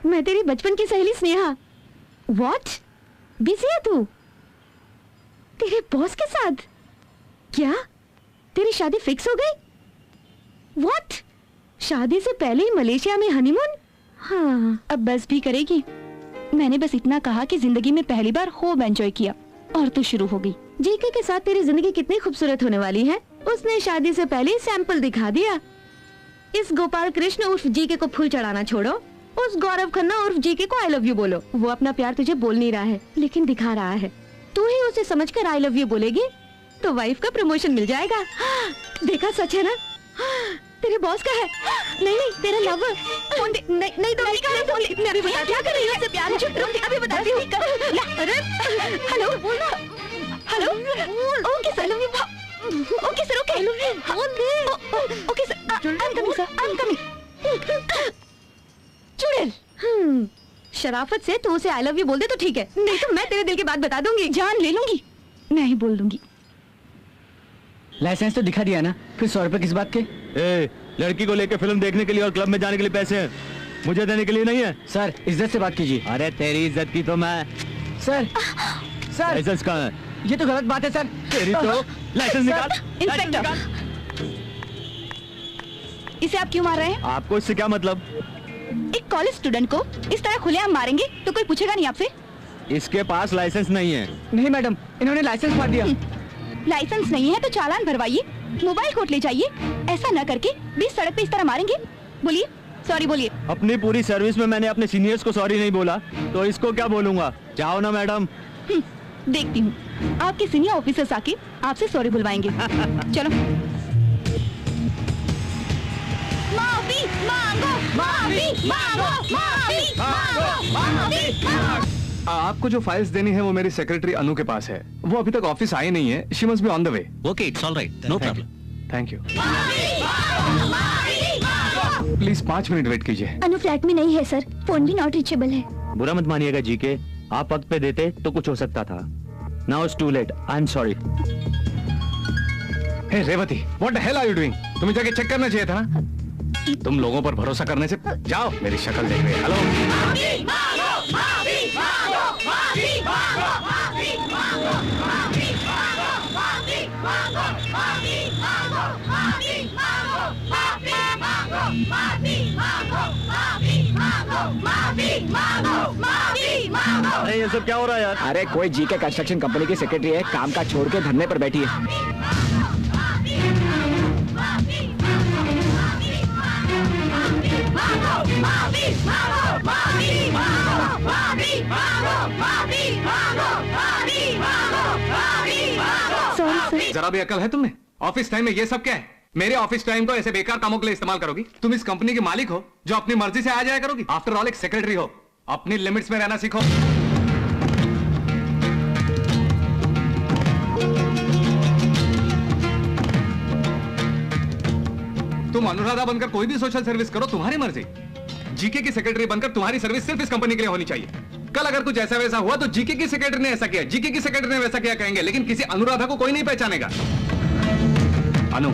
मैं तेरी बचपन की सहेली स्नेहा। What? बिजी है तू? तेरे बॉस के साथ? क्या? तेरी शादी फिक्स हो गई? What? शादी से पहले ही मलेशिया में हनीमून? हाँ, अब बस भी करेगी। मैंने बस इतना कहा कि जिंदगी में पहली बार खूब एंजॉय किया और तू शुरू हो गई। जीके के साथ तेरी जिंदगी कितनी खूबसूरत होने वाली है। उसने शादी से पहले ही सैंपल दिखा दिया। इस गोपाल कृष्ण उर्फ जीके को फूल चढ़ाना छोड़ो, उस गौरव खन्ना उर्फ जीके को आई लव यू बोलो। वो अपना प्यार तुझे बोल नहीं रहा है, लेकिन दिखा रहा है। तू ही उसे समझकर आई लव यू बोलेगी तो वाइफ का प्रमोशन मिल जाएगा। देखा, सच है ना? तेरे बॉस का है। नहीं, तेरा लवर। नहीं दूंगी। मैं अभी बताती हूँ। क्या कर रही है? उससे प्यार है। चुप रुक, अभी बताती हूँ। अरे hello, hello. Okay sir, okay sir, okay. Okay sir, I am coming sir, I am coming. चुड़ैल, शराफत से तू उसे आई लव यू बोल दे तो ठीक है, नहीं तो मैं तेरे दिल की बात बता दूंगी, जान ले लूंगी। मैं ही बोल दूंगी। लाइसेंस तो दिखा दिया ना, फिर 100 रुपए किस बात के? लड़की को लेके फिल्म देखने के लिए और क्लब में जाने के लिए पैसे हैं, मुझे देने के लिए नहीं है। सर इज्जत से बात कीजिए। अरे तेरी इज्जत की तो मैं। सर लाइसेंस कहाँ है? ये तो गलत बात है सर। तेरी तो लाइसेंस निकाल। इंस्पेक्टर, इसे आप क्यों मार रहे हैं? आपको इससे क्या मतलब? एक कॉलेज स्टूडेंट को इस तरह खुलेआम मारेंगे तो कोई पूछेगा नहीं आपसे? इसके पास लाइसेंस नहीं है। नहीं मैडम, इन्होंने लाइसेंस मार दिया। लाइसेंस नहीं है तो चालान भरवाइए, मोबाइल कोर्ट ले जाइए। ऐसा न करके 20 सड़क पे इस तरह मारेंगे। बोलिए, सॉरी बोलिए। अपनी पूरी सर्विस में मैंने अपने सीनियर्स को सॉरी नहीं बोला तो इसको क्या बोलूंगा? जाओ ना मैडम। देखती हूँ, आपके सीनियर ऑफिसर्स आके आपसे सॉरी बुलवाएंगे। चलो। माफी मांगो, माफी मांगो, माफी मांगो, माफी मांगो। आपको जो फाइल्स देनी है वो मेरी सेक्रेटरी अनु के पास है। वो अभी तक ऑफिस आई नहीं है। She must be on the way. Okay, it's alright, no problem. Thank you. Please 5 minute wait कीजिए। अनु फ्लैट में नहीं है सर, फोन भी नॉट रीचेबल है। बुरा मत मानिएगा जीके, आप वक्त पे देते तो कुछ हो सकता था। Now it's too late, I am sorry. Hey Revathi, what the hell are you doing? तुम्हें जाके चेक करना चाहिए था ना। तुम लोगों पर भरोसा करने से जाओ। मेरी शक्ल देख रहे। हेलो, अरे ये सब क्या हो रहा है यार? अरे कोई जीके कंस्ट्रक्शन कंपनी की सेक्रेटरी है, काम काज छोड़ के धरने पर बैठी है। जरा भी अकल है तुम्हें? ऑफिस टाइम में ये सब क्या है? मेरे ऑफिस टाइम को ऐसे बेकार कामों के लिए इस्तेमाल करोगी? तुम इस कंपनी के मालिक हो जो अपनी मर्जी से आ जाया करोगी? आफ्टर ऑल एक सेक्रेटरी हो, अपनी लिमिट्स में रहना सीखो। तुम अनुराधा बनकर कोई भी सोशल सर्विस करो, तुम्हारी मर्जी। जीके की सेक्रेटरी बनकर तुम्हारी सर्विस सिर्फ इस कंपनी के लिए होनी चाहिए। कल अगर कुछ ऐसा वैसा हुआ तो जीके की सेक्रेटरी ने ऐसा किया, जीके की सेक्रेटरी ने वैसा किया कहेंगे, लेकिन किसी अनुराधा को कोई नहीं पहचानेगा। अनु,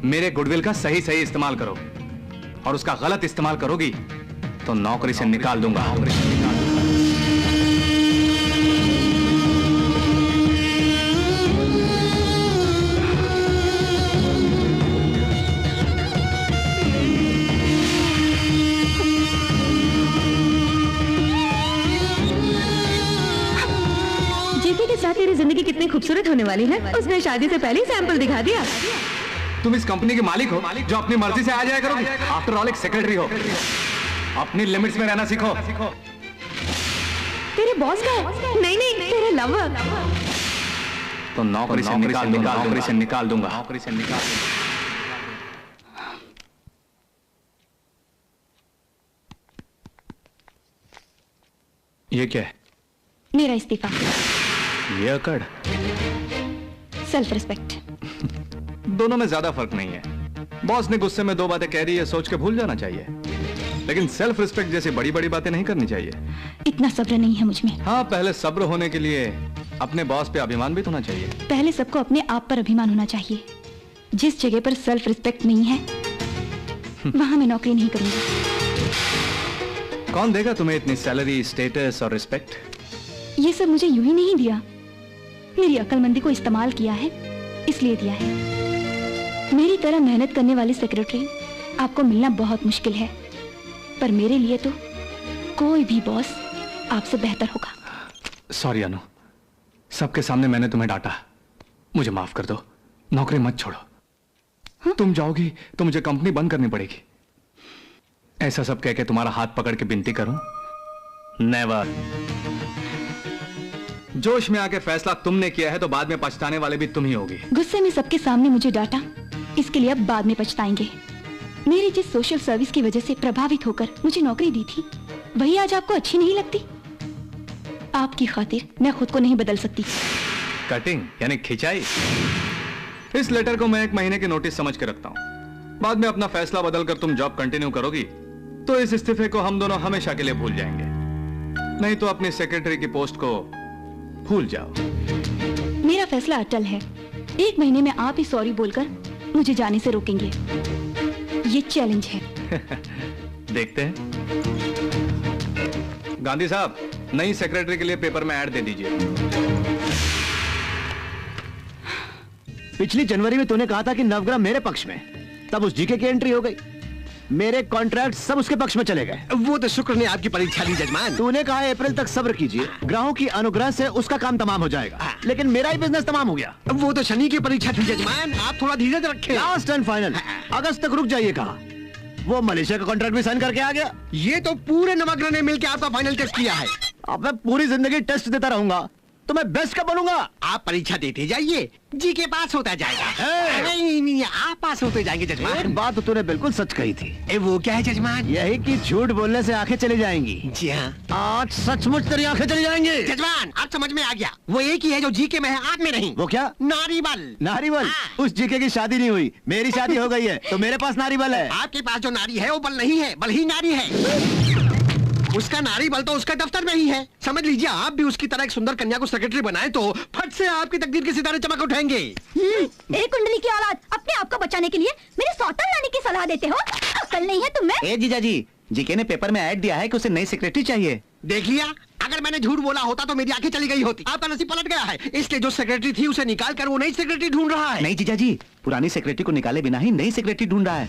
मेरे गुडविल का सही सही इस्तेमाल करो, और उसका गलत इस्तेमाल करोगी तो नौकरी से निकाल दूंगा। तेरी जिंदगी कितनी खूबसूरत होने वाली है, उसने शादी से पहले ही सैंपल दिखा दिया। तुम इस कंपनी के मालिक हो जो अपनी मर्जी से आ जाया करोगी। आफ्टर ऑल एक सेक्रेटरी हो, अपनी लिमिट्स में रहना सीखो। तेरे बॉस का है? नहीं, तेरे लवर। तो नौकरी से निकाल दूंगा, नौकरी से निकाल दूंगा, नौकरी से निकाल दूंगा। ये क्या है? मेरा इस्तीफा। ये अकड़। Self respect. दोनों में ज्यादा फर्क नहीं है। बॉस ने गुस्से में 2 बातें कह दी है, सोच के भूल जाना चाहिए, लेकिन सेल्फ रिस्पेक्ट जैसी बड़ी बड़ी बातें नहीं करनी चाहिए। इतना सब्र नहीं है मुझ में। हाँ, पहले सब्र होने के लिए अपने बॉस पे अभिमान भी होना चाहिए। पहले सबको अपने आप पर अभिमान होना चाहिए। जिस जगह पर सेल्फ रिस्पेक्ट नहीं है वहां मैं नौकरी नहीं करूंगी। कौन देगा तुम्हें इतनी सैलरी, स्टेटस और रिस्पेक्ट? ये सब मुझे यूं ही नहीं दिया, मेरी अक्लमंदी को इस्तेमाल किया है, इसलिए दिया है। मेरी तरह मेहनत करने वाली सेक्रेटरी आपको मिलना बहुत मुश्किल है, पर मेरे लिए तो कोई भी बॉस आपसे बेहतर होगा। सॉरी अनु, सबके सामने मैंने तुम्हें डांटा, मुझे माफ कर दो। नौकरी मत छोड़ो। हाँ? तुम जाओगी तो मुझे कंपनी बंद करनी पड़ेगी। ऐसा सब कह के तुम्हारा हाथ पकड़ के विनती करूं? नेवर। जोश में आके फैसला तुमने किया है तो बाद में पछताने वाले भी तुम ही होगी। गुस्से में सबके सामने मुझे डांटा, इसके लिए अब बाद में पछताएंगे। मेरी जिस सोशल सर्विस की वजह से प्रभावित होकर मुझे नौकरी दी थी, वही आज आपको अच्छी नहीं लगती? आपकी खातिर मैं खुद को नहीं बदल सकती। कटिंग यानी खिंचाई? इस लेटर को मैं 1 महीने की नोटिस समझ के रखता हूं। बाद में अपना फैसला बदलकर तुम जॉब कंटिन्यू करोगी तो इस इस्तीफे को हम दोनों हमेशा के लिए भूल जाएंगे। नहीं तो अपनी सेक्रेटरी की पोस्ट को भूल जाओ। मेरा फैसला अटल है। 1 महीने में आप ही सॉरी बोलकर मुझे जाने से रोकेंगे, ये चैलेंज है। देखते हैं। गांधी साहब, नई सेक्रेटरी के लिए पेपर में ऐड दे दीजिए। पिछली जनवरी में तूने कहा था कि नवग्रह मेरे पक्ष में, तब उस जीके की एंट्री हो गई। मेरे कॉन्ट्रैक्ट सब उसके पक्ष में चले गए। वो तो शुक्र ने आपकी परीक्षा ली जजमान। तूने कहा अप्रैल तक सब्र कीजिए, ग्रहों की अनुग्रह से उसका काम तमाम हो जाएगा, लेकिन मेरा ही बिजनेस तमाम हो गया। वो तो शनि की परीक्षा थी जजमान, आप थोड़ा धीरज रखें। लास्ट एंड फाइनल अगस्त तक रुक जाइए कहा। वो मलेशिया का कॉन्ट्रैक्ट भी साइन करके आ गया। ये तो पूरे नवग्रह ने मिलकर आपका फाइनल टेस्ट किया है। अब मैं पूरी जिंदगी टेस्ट देता रहूंगा तो मैं बेस्ट कब बनूंगा? आप परीक्षा देते जाइए, जी के पास होता जाएगा। नहीं, आप पास होते जाएंगे जजमान। एक बात तो तूने बिल्कुल सच कही थी। वो क्या है जजमान? यही कि झूठ बोलने से आंखें चली जाएंगी। जी हाँ आज सचमुच तेरी आंखें चली जाएंगी। जजमान, आप समझ में आ गया। वो एक ही है जो जी के में है, आप में नहीं। वो क्या? नारी बल। नारी बल? हाँ। उस जीके की शादी नहीं हुई, मेरी शादी हो गई है तो मेरे पास नारी बल है। आपके पास जो नारी है वो बल नहीं है, बल ही नारी है। उसका नारी बल तो उसका दफ्तर में ही है। समझ लीजिए, आप भी उसकी तरह एक सुंदर कन्या को सेक्रेटरी बनाए तो फट से आपकी तकदीर के सितारे चमक उठाएंगे। एक कुंडली की औलाद अपने आप को बचाने के लिए मेरे सौतन लाने की सलाह देते हो? अकल नहीं है तुम्हें? ए जीजा जी, जीके ने पेपर में ऐड दिया है कि उसे नई सेक्रेटरी चाहिए। देख लिया, अगर मैंने झूठ बोला होता तो मेरी आंखें चली गई होती। आपका नसीब पलट गया है, इसलिए जो सेक्रेटरी थी उसे निकाल कर वो नई सेक्रेटरी ढूंढ रहा है। नहीं जीजा जी, पुरानी सेक्रेटरी को निकाले बिना ही नई सेक्रेटरी ढूंढ रहा है।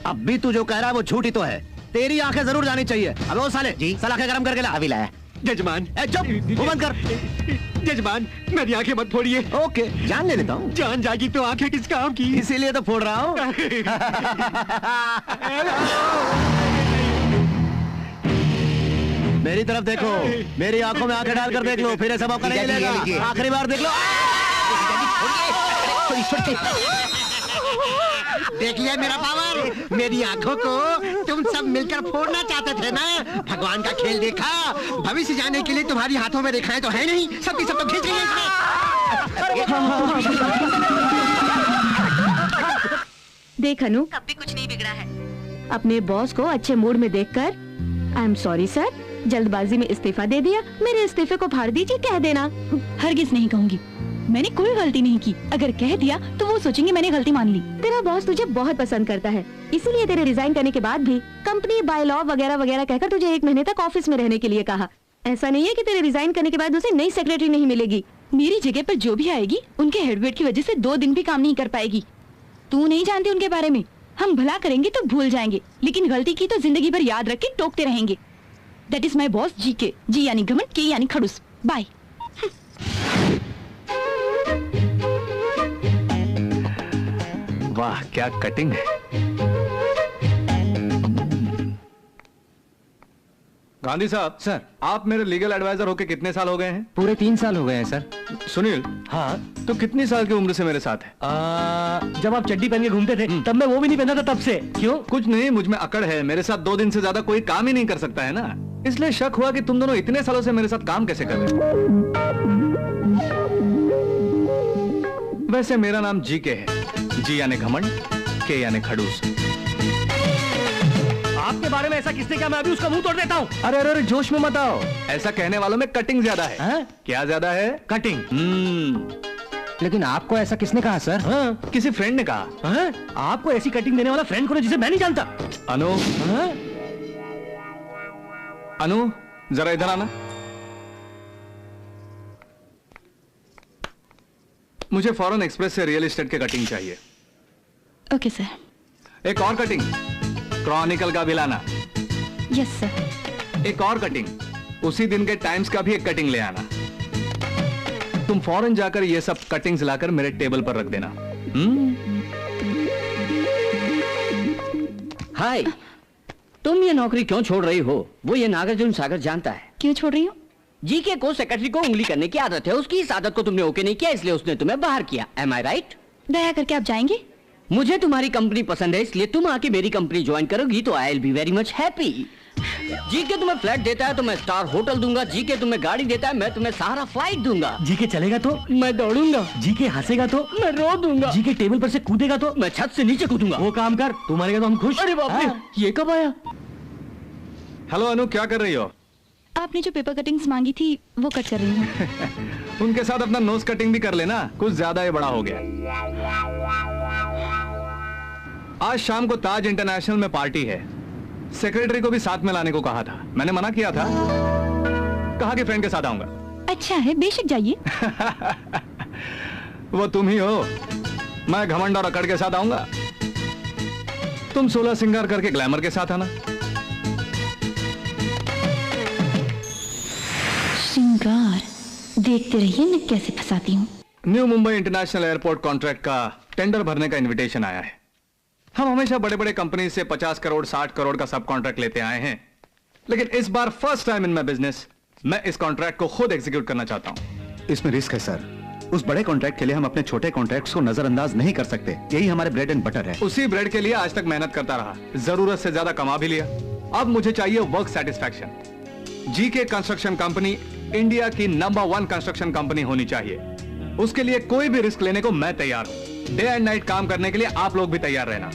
अब भी तू जो कह रहा है वो झूठ ही तो है। तेरी आंखें जरूर जानी चाहिए। अब वो साले जी सलाखें गरम करके ला। अभी लाया। जजमान, चुप, मुंह बंद कर। जजमान, मेरी आंखें मत फोड़िए। ओके, जान ले लेता हूँ। जान जाएगी तो आंखें किस काम की? इसीलिए तो फोड़ रहा हूँ। मेरी तरफ देखो, मेरी आंखों में आंखें डालकर देख लो, फिर ऐसा मौका नहीं मिलेगा। आखिरी बार देख लो। देख लिया मेरा पावर? मेरी आंखों को तुम सब मिलकर फोड़ना चाहते थे ना? भगवान का खेल देखा? भविष्य जाने के लिए तुम्हारी हाथों में रेखाएं तो है नहीं, सबकी सब तो खींच रही है। देख अनु, तब भी कुछ नहीं बिगड़ा है। अपने बॉस को अच्छे मूड में देखकर आई एम सॉरी सर, जल्दबाजी में इस्तीफा दे दिया, मेरे इस्तीफे को फाड़ दीजिए कह देना। हरगिज नहीं कहूंगी, मैंने कोई गलती नहीं की। अगर कह दिया तो वो सोचेंगे मैंने गलती मान ली। तेरा बॉस तुझे बहुत पसंद करता है, इसीलिए तेरे रिजाइन करने के बाद भी कंपनी बाय लॉ वगैरह वगैरह कहकर तुझे 1 महीने तक ऑफिस में रहने के लिए कहा। ऐसा नहीं है कि तेरे रिजाइन करने के बाद उसे नई सेक्रेटरी नहीं मिलेगी। मेरी जगह पर जो भी आएगी उनके हेडवेट की वजह से 2 दिन भी काम नहीं कर पाएगी। तू नहीं जानती उनके बारे में। हम भला करेंगे तो भूल जाएंगे, लेकिन गलती की तो जिंदगी भर याद रख के टोकते रहेंगे। That is my boss GK. G यानी घमंड, के यानी खड़ूस। बाय। वाह क्या कटिंग है। गांधी साहब, सर। आप मेरे लीगल एडवाइजर होके कितने साल हो गए हैं? पूरे 3 साल हो गए हैं सर। सुनील, हाँ, तो कितनी साल की उम्र से मेरे साथ है? जब आप चड्डी पहन के घूमते थे तब मैं वो भी नहीं पहना था तब से। क्यों? कुछ नहीं, मुझ में अकड़ है। मेरे साथ 2 दिन से ज्यादा कोई काम ही नहीं कर सकता है ना, इसलिए शक हुआ कि तुम दोनों इतने सालों से मेरे साथ काम कैसे कर रहे हो। वैसे मेरा नाम जीके है, जी यानी घमंड, के यानी खड़ूस। आपके बारे में ऐसा किसने कहा? मैं अभी उसका मुंह तोड़ देता हूँ। अरे अरे जोश में मत आओ, ऐसा कहने वालों में कटिंग ज्यादा है। हैं? क्या ज्यादा है? कटिंग। लेकिन आपको ऐसा किसने कहा सर? हाँ, किसी फ्रेंड ने कहा। हैं? आपको ऐसी कटिंग देने वाला फ्रेंड कौन है जिसे मैं नहीं जानता? अनु, हैं? अनु जरा इधर आना। मुझे फॉरेन एक्सप्रेस से रियल एस्टेट के कटिंग चाहिए। Okay sir. एक और कटिंग क्रॉनिकल का भी लाना। Yes sir. एक और कटिंग उसी दिन के टाइम्स का भी एक कटिंग ले आना। तुम फॉरेन जाकर ये सब कटिंग्स लाकर मेरे टेबल पर रख देना। हाय, तुम ये नौकरी क्यों छोड़ रही हो? वो ये नागार्जुन सागर जानता है। क्यों छोड़ रही हूँ? जीके को सेक्रेटरी को उंगली करने की आदत है। उसकी इस आदत को तुमने ओके नहीं किया, इसलिए उसने तुम्हें बाहर किया। एम आई राइट? दया करके आप जाएंगे? मुझे तुम्हारी कंपनी पसंद है, इसलिए तुम आके मेरी कंपनी ज्वाइन करोगी तो I will be very much happy. GK तुम्हें फ्लैट देता है तो मैं स्टार होटल दूंगा। जीके तुम्हें गाड़ी देता है, मैं तुम्हें सहारा फ्लाइट दूंगा। जीके चलेगा तो मैं दौड़ूंगा। जीके हंसेगा तो मैं रो दूंगा। जीके टेबल पर से कूदेगा तो मैं छत से नीचे कूदूंगा। वो काम कर, तू मरेगा तो हम खुश। अरे बाप रे, हाँ। ये कब आया? हेलो अनु, क्या कर रही हो? आपने जो पेपर कटिंग्स मांगी थी वो कट कर रही हूँ। उनके साथ अपना नोज कटिंग भी कर लेना, कुछ ज्यादा ही बड़ा हो गया। आज शाम को ताज इंटरनेशनल में पार्टी है। सेक्रेटरी को भी साथ में लाने को कहा था, मैंने मना किया था। कहा कि फ्रेंड के साथ आऊंगा। अच्छा है, बेशक जाइए। वो तुम ही हो। मैं घमंड और अकड़ के साथ आऊंगा, तुम 16 सिंगार करके ग्लैमर के साथ आना। श्रृंगार देखते रहिए मैं कैसे फंसाती हूँ। New Mumbai international airport contract का टेंडर भरने का इनविटेशन आया है। हम हमेशा बड़े बड़े कंपनी से 50 करोड़ 60 करोड़ का सब कॉन्ट्रैक्ट लेते आए हैं, लेकिन इस बार first time in my business मैं इस कॉन्ट्रैक्ट को खुद एग्जीक्यूट करना चाहता हूं। इसमें रिस्क है सर। उस बड़े कॉन्ट्रैक्ट के लिए हम अपने छोटे कॉन्ट्रैक्ट्स को नजरअंदाज नहीं कर सकते। यही हमारे ब्रेड एंड बटर है। उसी ब्रेड के लिए आज तक मेहनत करता रहा, जरूरत से ज्यादा कमा भी लिया। अब मुझे चाहिए work satisfaction. GK construction company India की नंबर 1 कंस्ट्रक्शन कंपनी होनी चाहिए। उसके लिए कोई भी रिस्क लेने को मैं तैयार हूं। डे एंड नाइट काम करने के लिए आप लोग भी तैयार रहना।